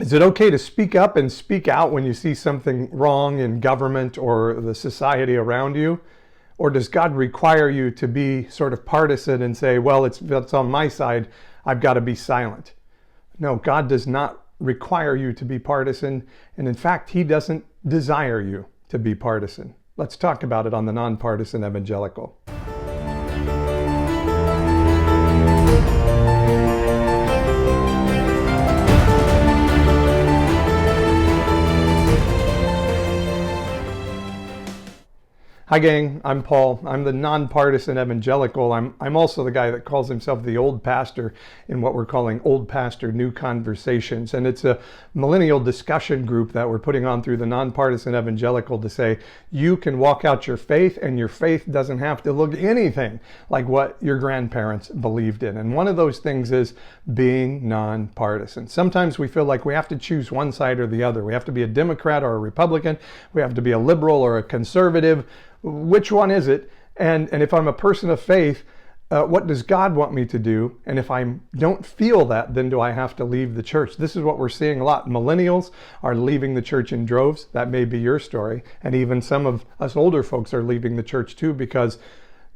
Is it okay to speak up and speak out when you see something wrong in government or the society around you? Or does God require you to be sort of partisan and say, well, that's on my side, I've got to be silent? No, God does not require you to be partisan. And in fact, he doesn't desire you to be partisan. Let's talk about it on the Nonpartisan Evangelical. Hi gang, I'm Paul. I'm the Nonpartisan Evangelical. I'm also the guy that calls himself the old pastor in what we're calling Old Pastor New Conversations. And it's a millennial discussion group that we're putting on through the Nonpartisan Evangelical to say, you can walk out your faith and your faith doesn't have to look anything like what your grandparents believed in. And one of those things is being nonpartisan. Sometimes we feel like we have to choose one side or the other. We have to be a Democrat or a Republican. We have to be a liberal or a conservative. Which one is it? And if I'm a person of faith, what does God want me to do? And if I don't feel that, then do I have to leave the church? This is what we're seeing a lot. Millennials are leaving the church in droves. That may be your story. And even some of us older folks are leaving the church too, because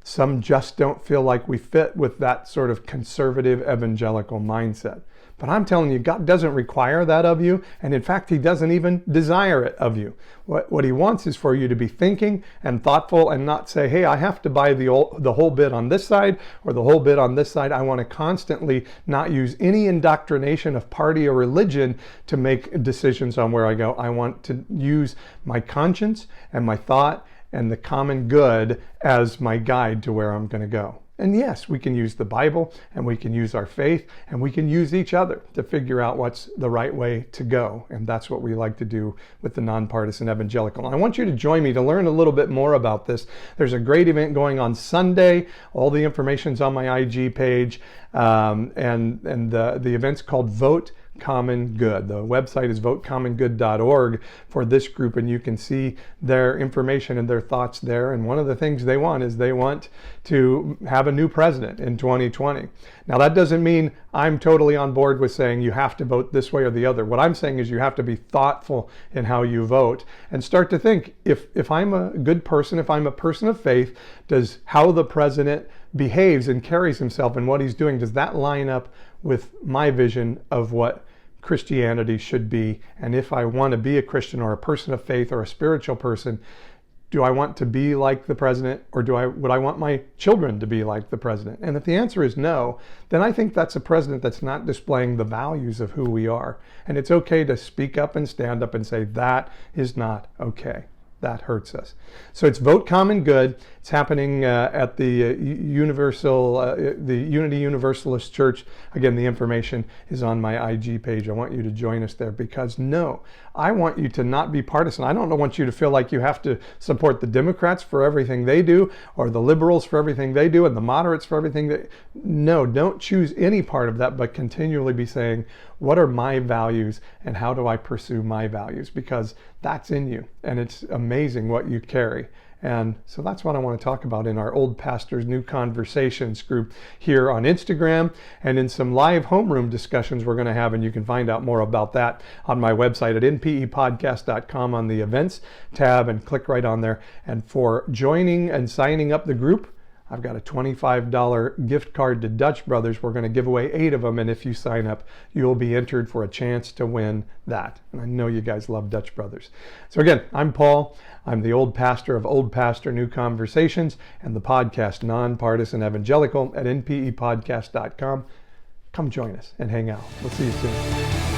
some just don't feel like we fit with that sort of conservative evangelical mindset. But I'm telling you, God doesn't require that of you. And in fact, he doesn't even desire it of you. What he wants is for you to be thinking and thoughtful and not say, hey, I have to buy the whole bit on this side or the whole bit on this side. I want to constantly not use any indoctrination of party or religion to make decisions on where I go. I want to use my conscience and my thought and the common good as my guide to where I'm going to go. And yes, we can use the Bible and we can use our faith and we can use each other to figure out what's the right way to go. And that's what we like to do with the Nonpartisan Evangelical. And I want you to join me to learn a little bit more about this. There's a great event going on Sunday. All the information's on my IG page. And the event's called Vote Common Good. The website is votecommongood.org for this group, and you can see their information and their thoughts there. And one of the things they want is they want to have a new president in 2020. Now, that doesn't mean I'm totally on board with saying you have to vote this way or the other. What I'm saying is you have to be thoughtful in how you vote and start to think, if I'm a good person, if I'm a person of faith, does how the president behaves and carries himself and what he's doing, does that line up with my vision of what Christianity should be? And if I want to be a Christian or a person of faith or a spiritual person, do I want to be like the president, or would I want my children to be like the president? And if the answer is no, then I think that's a president that's not displaying the values of who we are. And it's okay to speak up and stand up and say that is not okay. That hurts us. So it's Vote Common Good. It's happening at the Unity Universalist Church. Again, the information is on my IG page. I want you to join us there because no, I want you to not be partisan. I don't want you to feel like you have to support the Democrats for everything they do or the liberals for everything they do and the moderates for everything. No, don't choose any part of that, but continually be saying, what are my values and how do I pursue my values? Because that's in you and it's amazing what you carry. And so that's what I want to talk about in our Old Pastors New Conversations group here on Instagram and in some live homeroom discussions we're going to have. And you can find out more about that on my website at npepodcast.com on the events tab and click right on there. And for joining and signing up the group, I've got a $25 gift card to Dutch Brothers. We're going to give away 8 of them. And if you sign up, you'll be entered for a chance to win that. And I know you guys love Dutch Brothers. So again, I'm Paul. I'm the old pastor of Old Pastor New Conversations and the podcast Nonpartisan Evangelical at npepodcast.com. Come join us and hang out. We'll see you soon.